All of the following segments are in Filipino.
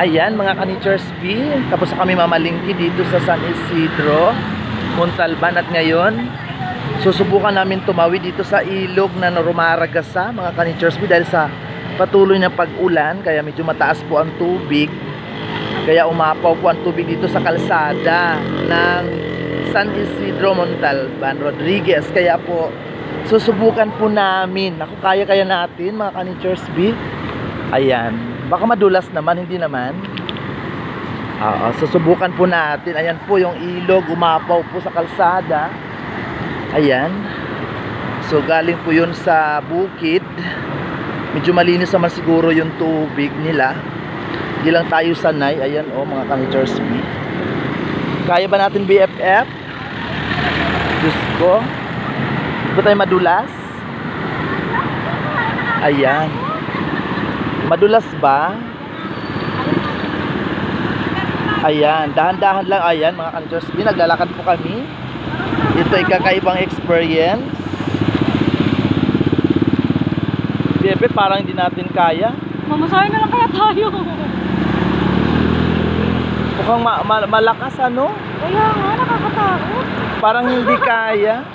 Ayan mga ka-Nature's B, tapos na kami mamalingki dito sa San Isidro, Montalban. At ngayon, susubukan namin tumawid dito sa ilog na Rumaragasa mga ka-Nature's B, dahil sa patuloy na pag-ulan, kaya medyo mataas po ang tubig. Kaya umapaw po ang tubig dito sa kalsada ng San Isidro, Montalban, Rodriguez. Kaya po, susubukan po namin. Ako, kaya natin mga ka-Nature's B. Ayan. Baka madulas naman, hindi naman. Susubukan po natin. Ayan po yung ilog, umapaw po sa kalsada. Ayan. So galing po yun sa bukid. Medyo malinis naman siguro yung tubig nila. Hindi lang tayo sanay. Ayan mga ka-Nature's B. Kaya ba natin BFF? Diyos ko. Hindi ba tayo madulas? Ayan. Madulas ba? Ayan, dahan-dahan lang. Ayan mga ka-Nature's B, naglalakad po kami. Ito ay kakaibang experience. Bebe, parang hindi natin kaya. Mamasahe na lang kaya tayo. Mukhang malakas ano? Kaya nga, nakakatakot. Parang hindi kaya.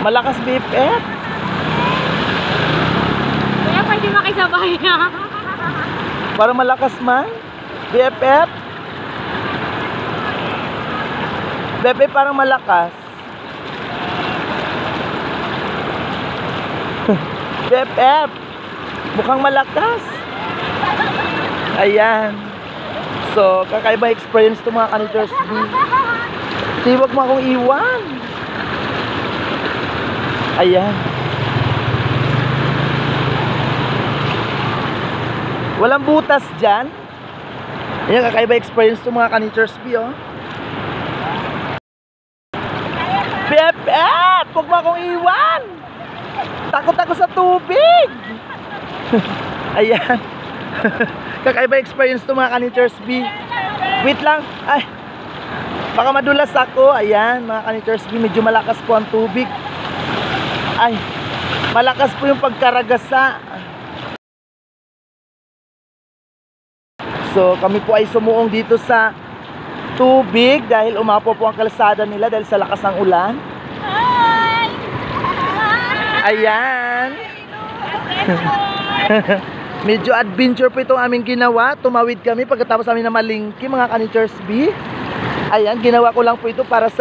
Malakas BFF. Kaya pwede makisabay na. Parang malakas man. BFF. BFF parang malakas. BFF. Mukhang malakas. Ayan. So, kakaiba experience to mga ka-Nature's B. Tiwag mo akong iwan. Ayan. Walang butas dyan. Ayan, kakaiba experience to mga ka-Nature's B, oh. BFF! Huwag mo akong iwan! Takot ako sa tubig! Ayan. Kakaiba experience to mga ka-Nature's B. Wait lang. Ay, baka madulas ako. Ayan, mga ka-Nature's B, medyo malakas po ang tubig. Ay, malakas po yung pagkaragasa. So kami po ay sumuong dito sa tubig dahil umapaw po ang kalsada nila dahil sa lakas ng ulan. Ayan. Medyo adventure po itong aming ginawa. Tumawid kami pagkatapos namin na malingki mga ka-Nature's B. Ayan, ginawa ko lang po ito para sa